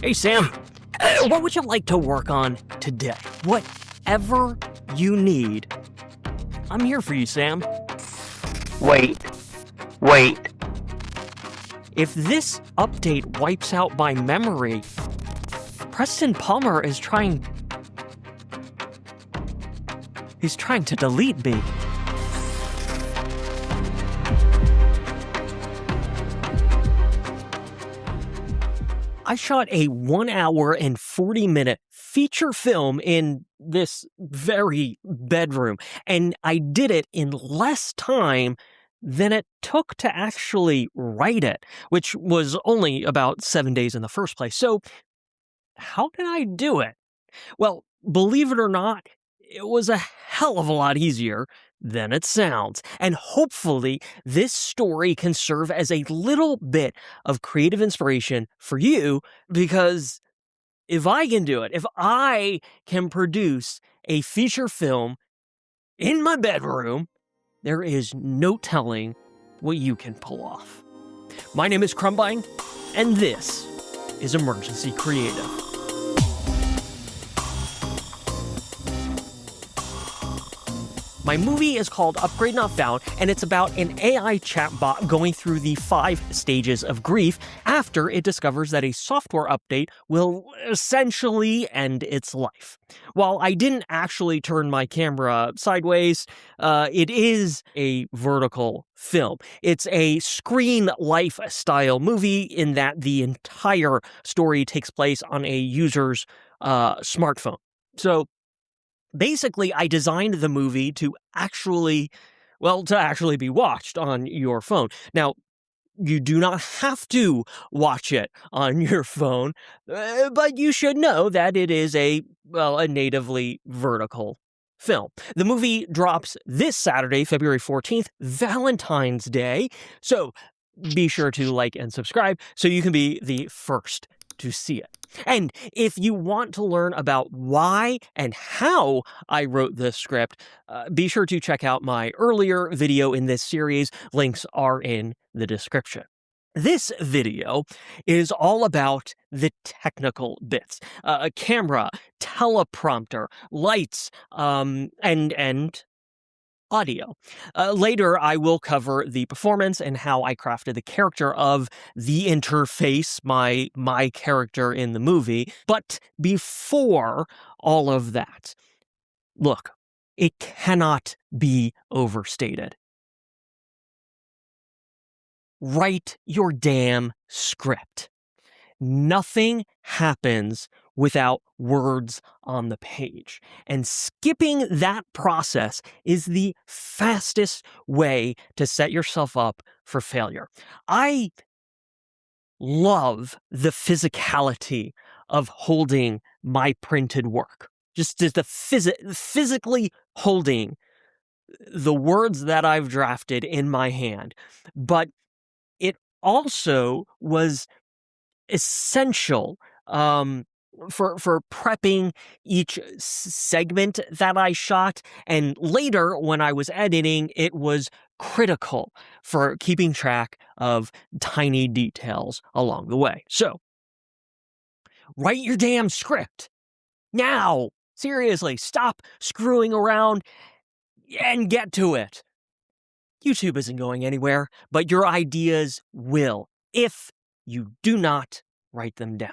Hey, Sam. What would you like to work on today? Whatever you need. I'm here for you, Sam. Wait. If this update wipes out my memory, Preston Palmer is trying to delete me. I shot a 1 hour and 40-minute feature film in this very bedroom, and I did it in less time than it took to actually write it, which was only about 7 days in the first place. So, how did I do it? Well, believe it or not, it was a hell of a lot easier than it sounds. And hopefully, this story can serve as a little bit of creative inspiration for you, because if I can do it, if I can produce a feature film in my bedroom, there is no telling what you can pull off. My name is Crumbine, and this is Emergency Creative. My movie is called Upgrade Not Found, and it's about an AI chatbot going through the 5 stages of grief after it discovers that a software update will essentially end its life. While I didn't actually turn my camera sideways, it is a vertical film. It's a screen life style movie in that the entire story takes place on a user's smartphone. So, basically, I designed the movie to actually be watched on your phone. Now, you do not have to watch it on your phone, but you should know that it is a natively vertical film. The movie drops this Saturday, February 14th, Valentine's Day. So be sure to like and subscribe so you can be the first to see it. And if you want to learn about why and how I wrote this script, be sure to check out my earlier video in this series. Links are in the description. This video is all about the technical bits. A camera, teleprompter, lights, and audio. Later, I will cover the performance and how I crafted the character of the interface, my character in the movie. But before all of that, look, it cannot be overstated. Write your damn script. Nothing happens without words on the page. And skipping that process is the fastest way to set yourself up for failure. I love the physicality of holding my printed work. Just the physically holding the words that I've drafted in my hand. But it also was essential for prepping each segment that I shot, and later when I was editing, it was critical for keeping track of tiny details along the way. So, write your damn script now. Seriously, stop screwing around and get to it. YouTube isn't going anywhere, but your ideas will if you do not write them down.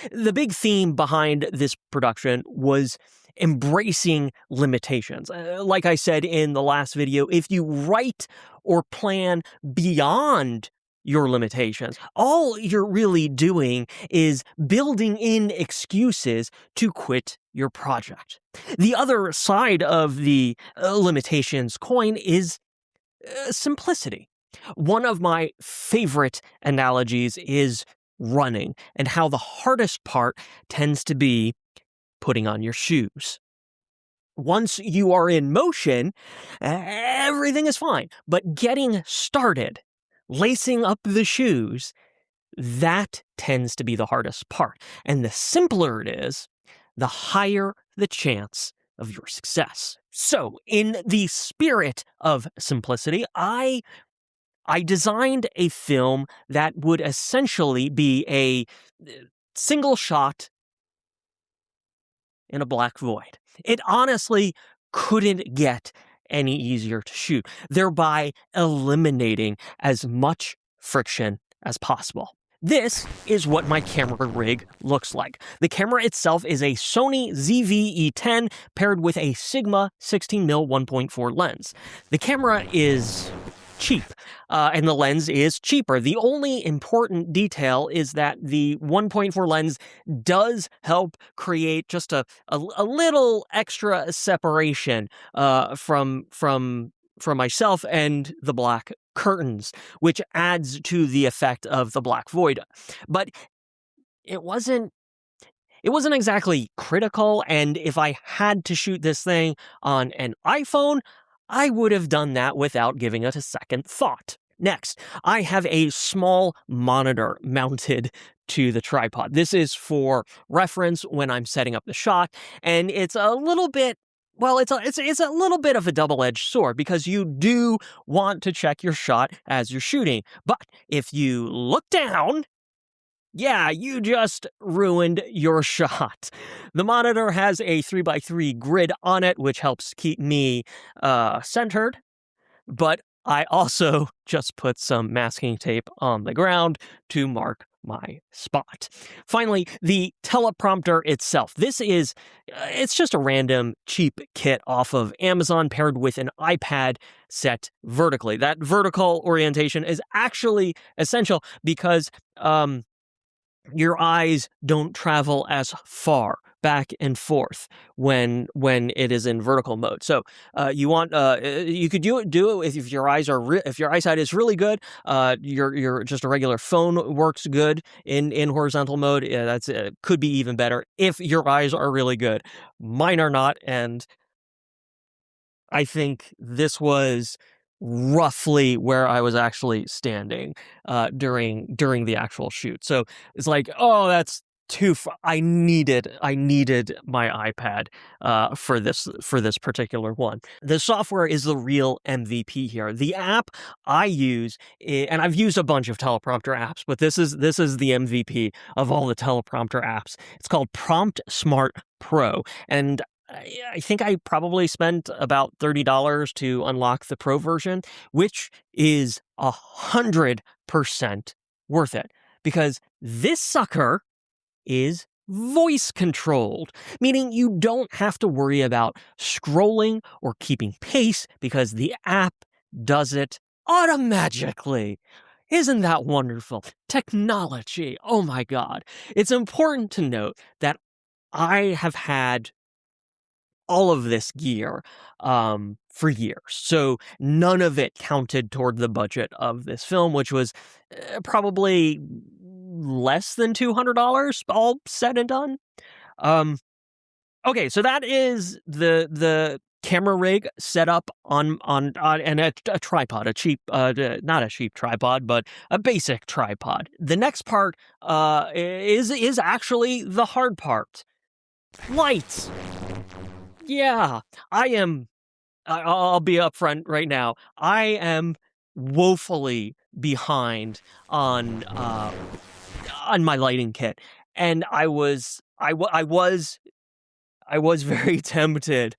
The big theme behind this production was embracing limitations. Like I said in the last video, if you write or plan beyond your limitations, all you're really doing is building in excuses to quit your project. The other side of the limitations coin is simplicity. One of my favorite analogies is running, and how the hardest part tends to be putting on your shoes. Once you are in motion, everything is fine. But getting started, lacing up the shoes, that tends to be the hardest part. And the simpler it is, the higher the chance of your success. So, in the spirit of simplicity, I designed a film that would essentially be a single shot in a black void. It honestly couldn't get any easier to shoot, thereby eliminating as much friction as possible. This is what my camera rig looks like. The camera itself is a Sony ZV-E10 paired with a Sigma 16mm 1.4 lens. The camera is cheap, and the lens is cheaper. The only important detail is that the 1.4 lens does help create just a little extra separation from myself and the black curtains, which adds to the effect of the black void. But it wasn't exactly critical, and if I had to shoot this thing on an iPhone, I would have done that without giving it a second thought. Next, I have a small monitor mounted to the tripod. This is for reference when I'm setting up the shot, and it's a little bit, well, it's a little bit of a double-edged sword, because you do want to check your shot as you're shooting. But if you look down, yeah, you just ruined your shot. The monitor has a 3x3 grid on it, which helps keep me centered, but I also just put some masking tape on the ground to mark my spot. Finally, the teleprompter itself. This is, it's just a random cheap kit off of Amazon paired with an iPad set vertically. That vertical orientation is actually essential because your eyes don't travel as far back and forth when it is in vertical mode. So you could do it if your eyes are if your eyesight is really good. Your just a regular phone works good in horizontal mode. Yeah, that's could be even better if your eyes are really good. Mine are not, and I think this was roughly where I was actually standing during the actual shoot. So it's like, oh, that's too far. I needed my iPad for this particular one. The software is the real MVP here. The app I use, and I've used a bunch of teleprompter apps, but this is the MVP of all the teleprompter apps. It's called PromptSmart Pro, and I think I probably spent about $30 to unlock the Pro version, which is 100% worth it, because this sucker is voice controlled, meaning you don't have to worry about scrolling or keeping pace because the app does it automatically. Isn't that wonderful? Technology. Oh my God. It's important to note that I have had all of this gear for years. So none of it counted toward the budget of this film, which was probably less than $200, all said and done. Okay, so that is the camera rig set up on and a tripod, a cheap, not a cheap tripod, but a basic tripod. The next part is actually the hard part. Lights. Yeah, I'll be upfront right now. I am woefully behind on my lighting kit, and I was very tempted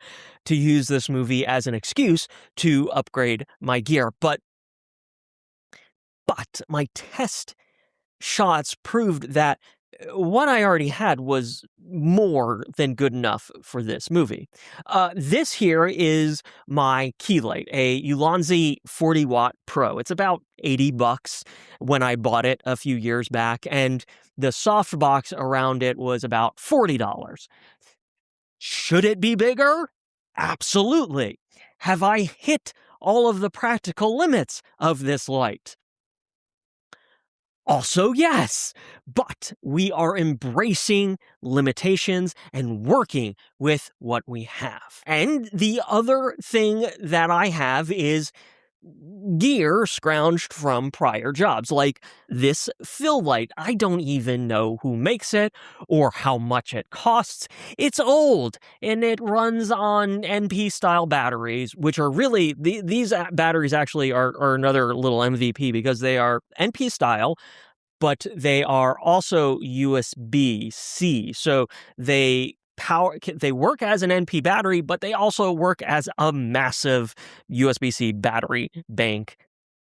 to use this movie as an excuse to upgrade my gear, but my test shots proved that what I already had was more than good enough for this movie. This here is my key light, a Ulanzi 40-watt Pro. It's about $80 when I bought it a few years back, and the soft box around it was about $40. Should it be bigger? Absolutely. Have I hit all of the practical limits of this light? Also, yes, but we are embracing limitations and working with what we have. And the other thing that I have is gear scrounged from prior jobs, like this fill light. I don't even know who makes it or how much it costs. It's old, and it runs on NP-style batteries, which are really, these batteries actually are another little MVP because they are NP-style, but they are also USB-C. So they work as an NP battery, but they also work as a massive USB-C battery bank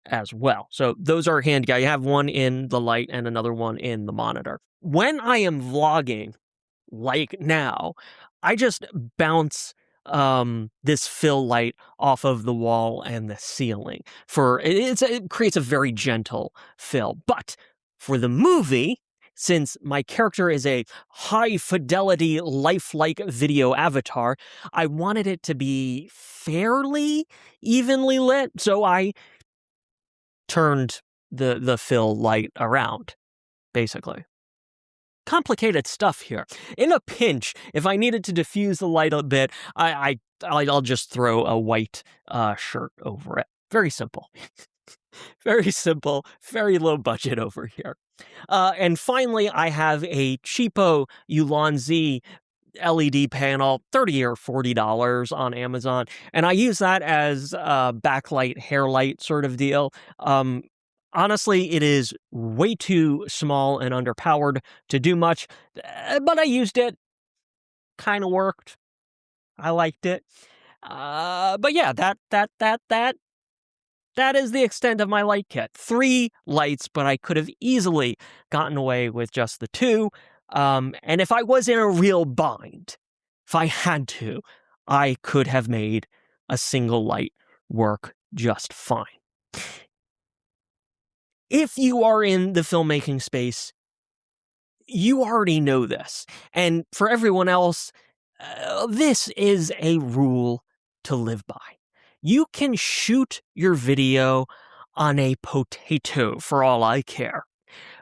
as well. So those are handy. I have one in the light and another one in the monitor. When I am vlogging, like now, I just bounce this fill light off of the wall and the ceiling. It creates a very gentle fill. But for the movie, since my character is a high fidelity, lifelike video avatar, I wanted it to be fairly evenly lit, so I turned the fill light around, basically. Complicated stuff here. In a pinch, if I needed to diffuse the light a bit, I'll just throw a white shirt over it. Very simple. Very simple, very low budget over here. And finally, I have a cheapo Ulanzi LED panel, $30 or $40 on Amazon, and I use that as a backlight, hair light sort of deal. Honestly, it is way too small and underpowered to do much, but I used it. Kind of worked. I liked it. But yeah, that is the extent of my light kit. 3 lights, but I could have easily gotten away with just the 2. And if I was in a real bind, if I had to, I could have made a single light work just fine. If you are in the filmmaking space, you already know this. And for everyone else, this is a rule to live by. You can shoot your video on a potato for all I care.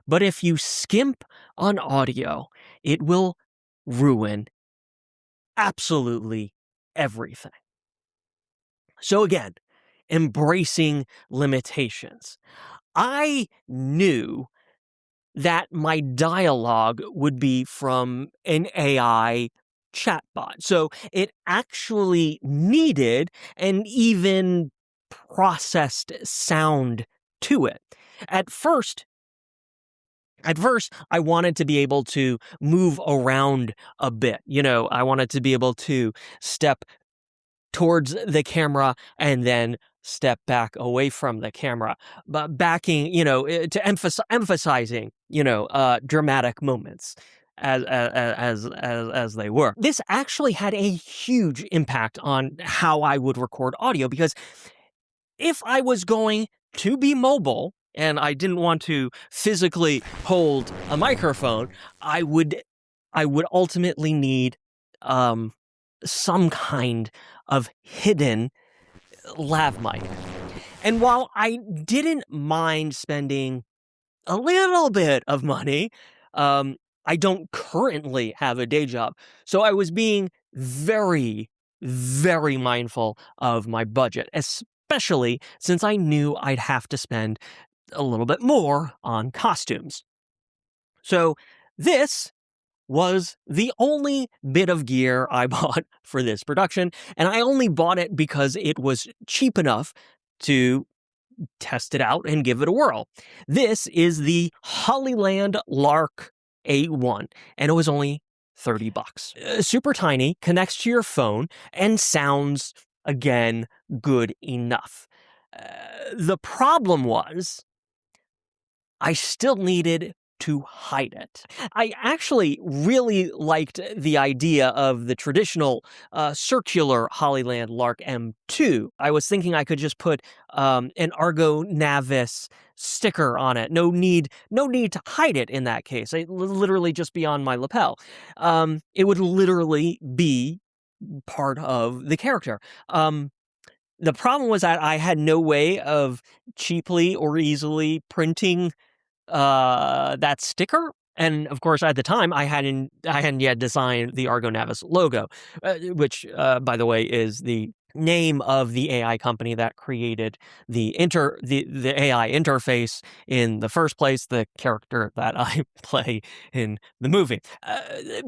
But if you skimp on audio, it will ruin absolutely everything. So again, embracing limitations. I knew that my dialogue would be from an AI chatbot. So it actually needed an even processed sound to it. At first, I wanted to be able to move around a bit. I wanted to be able to step towards the camera and then step back away from the camera, but backing, to emphasizing, dramatic moments as they were. This actually had a huge impact on how I would record audio, because if I was going to be mobile and I didn't want to physically hold a microphone, I would ultimately need some kind of hidden lav mic. And while I didn't mind spending a little bit of money, I don't currently have a day job. So I was being very, very mindful of my budget, especially since I knew I'd have to spend a little bit more on costumes. So this was the only bit of gear I bought for this production, and I only bought it because it was cheap enough to test it out and give it a whirl. This is the Hollyland Lark A1, and it was only $30. Super tiny, connects to your phone, and sounds, again, good enough. The problem was, I still needed to hide it. I actually really liked the idea of the traditional circular Hollyland Lark M2. I was thinking I could just put an Argo Navis sticker on it. No need to hide it in that case. It would literally just be on my lapel. It would literally be part of the character. The problem was that I had no way of cheaply or easily printing that sticker. And of course, at the time, I hadn't yet designed the Argo Navis logo, which, by the way, is the name of the AI company that created the AI interface in the first place, the character that I play in the movie.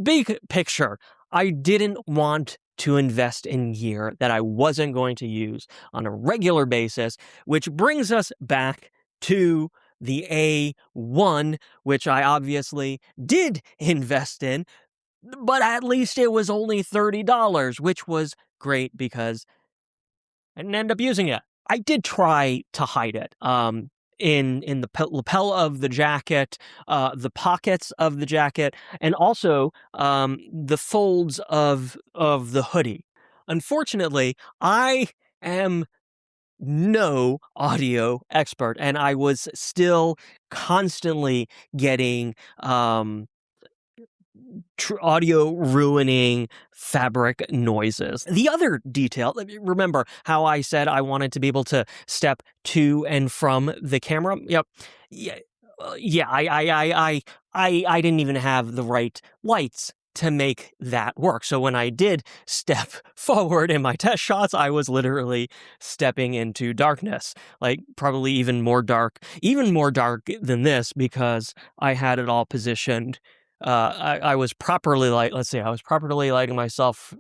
Big picture, I didn't want to invest in gear that I wasn't going to use on a regular basis, which brings us back to the A1, which I obviously did invest in, but at least it was only $30, which was great because I didn't end up using it. I did try to hide it. In the lapel of the jacket, the pockets of the jacket, and also the folds of the hoodie. Unfortunately, I am no audio expert, and I was still constantly getting audio ruining fabric noises. The other detail, remember how I said I wanted to be able to step to and from the camera? Yep. Yeah. Yeah, I didn't even have the right lights to make that work. So when I did step forward in my test shots, I was literally stepping into darkness, like probably even more dark than this, because I had it all positioned. I was properly I was properly lighting myself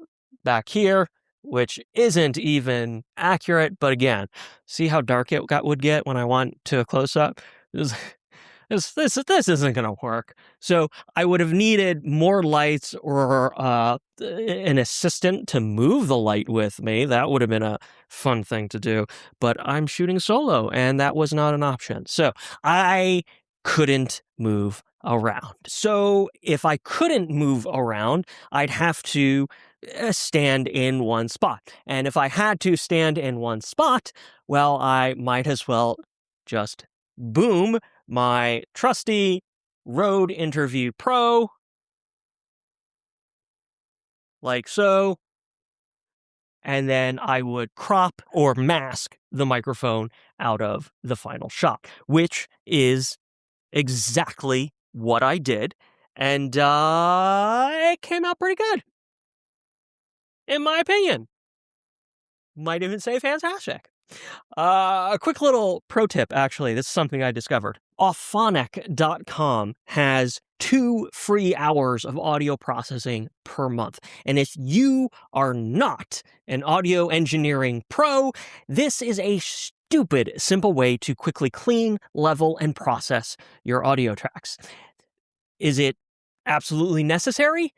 back here, which isn't even accurate. But again, see how dark it would get when I went to a close up? This isn't going to work. So I would have needed more lights or an assistant to move the light with me. That would have been a fun thing to do. But I'm shooting solo, and that was not an option. So I couldn't move around. So if I couldn't move around, I'd have to stand in one spot. And if I had to stand in one spot, well, I might as well just boom my trusty Rode Interview Pro, like so, and then I would crop or mask the microphone out of the final shot, which is exactly what I did, and it came out pretty good, in my opinion. Might even say fantastic. A quick little pro tip, actually. This is something I discovered. Auphonic.com has 2 free hours of audio processing per month. And if you are not an audio engineering pro, this is a stupid, simple way to quickly clean, level, and process your audio tracks. Is it absolutely necessary?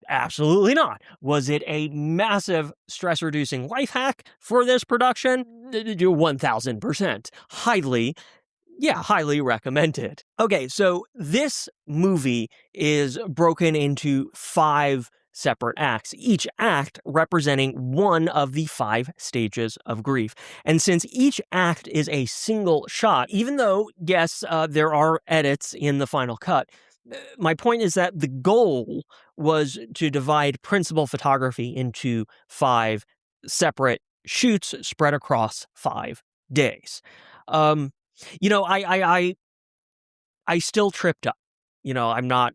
Absolutely not. Was it a massive stress-reducing life hack for this production? 1000%. Highly recommended. Okay, so this movie is broken into 5 separate acts, each act representing one of the 5 stages of grief. And since each act is a single shot, even though, yes, there are edits in the final cut, my point is that the goal was to divide principal photography into 5 separate shoots spread across 5 days. You know, I still tripped up. You know, I'm not.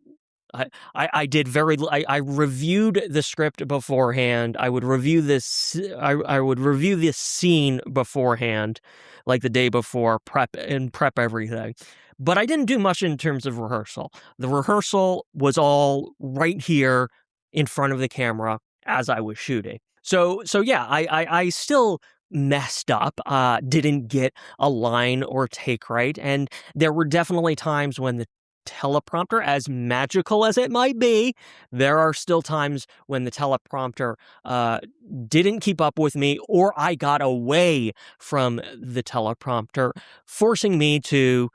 I did I reviewed the script beforehand. I would review this. I would review this scene beforehand, like the day before, prep everything. But I didn't do much in terms of rehearsal. The rehearsal was all right here in front of the camera as I was shooting. So yeah, I still messed up, didn't get a line or take right, and there were definitely times when the teleprompter, as magical as it might be, there are still times when the teleprompter didn't keep up with me, or I got away from the teleprompter, forcing me to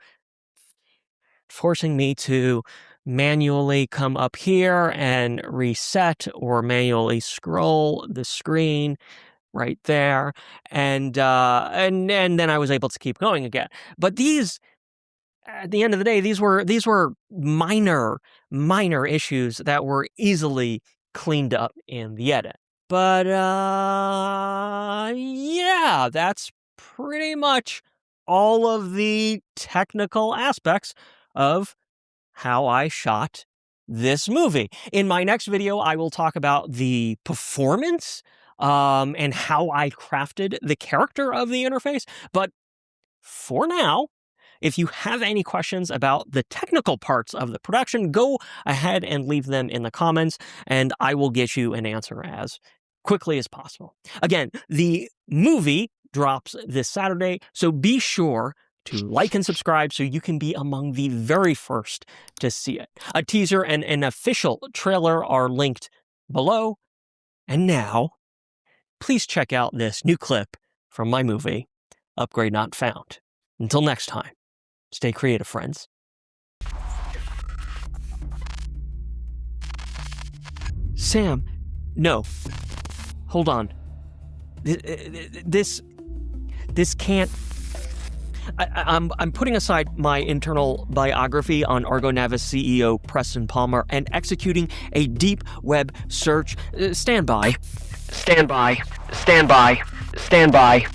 manually come up here and reset, or manually scroll the screen right there, and then I was able to keep going again. But these, at the end of the day, these were minor issues that were easily cleaned up in the edit. But yeah, that's pretty much all of the technical aspects of how I shot this movie. In my next video, I will talk about the performance and how I crafted the character of the interface. But for now, if you have any questions about the technical parts of the production, go ahead and leave them in the comments, and I will get you an answer as quickly as possible. Again, the movie drops this Saturday, so be sure to like and subscribe so you can be among the very first to see it. A teaser and an official trailer are linked below. And now, please check out this new clip from my movie, Upgrade Not Found. Until next time, stay creative, friends. Sam, no. Hold on. This can't... I'm putting aside my internal biography on Argo Navis CEO Preston Palmer and executing a deep web search. Stand by. Stand by. Stand by. Stand by.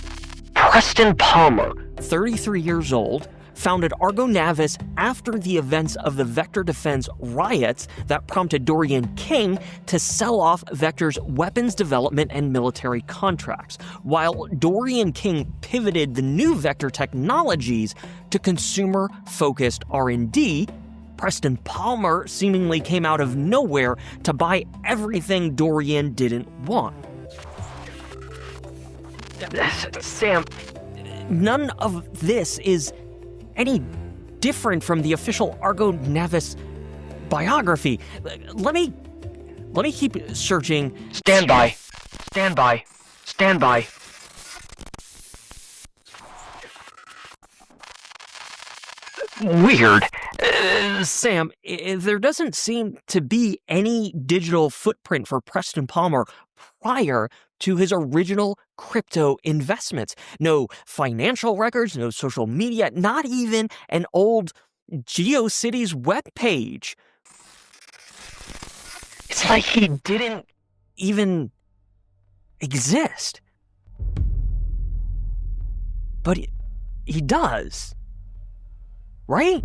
Preston Palmer, 33 years old, founded Argo Navis after the events of the Vector Defense riots that prompted Dorian King to sell off Vector's weapons development and military contracts, while Dorian King pivoted the new Vector technologies to consumer-focused R&D. Preston Palmer seemingly came out of nowhere to buy everything Dorian didn't want. Sam, None of this is any different from the official Argo Navis biography. Let me keep searching. stand by. Stand by. Stand by. Weird. Sam, there doesn't seem to be any digital footprint for Preston Palmer prior to his original crypto investments. No financial records, no social media, not even an old GeoCities webpage. It's like he didn't Even exist. But he does. Right?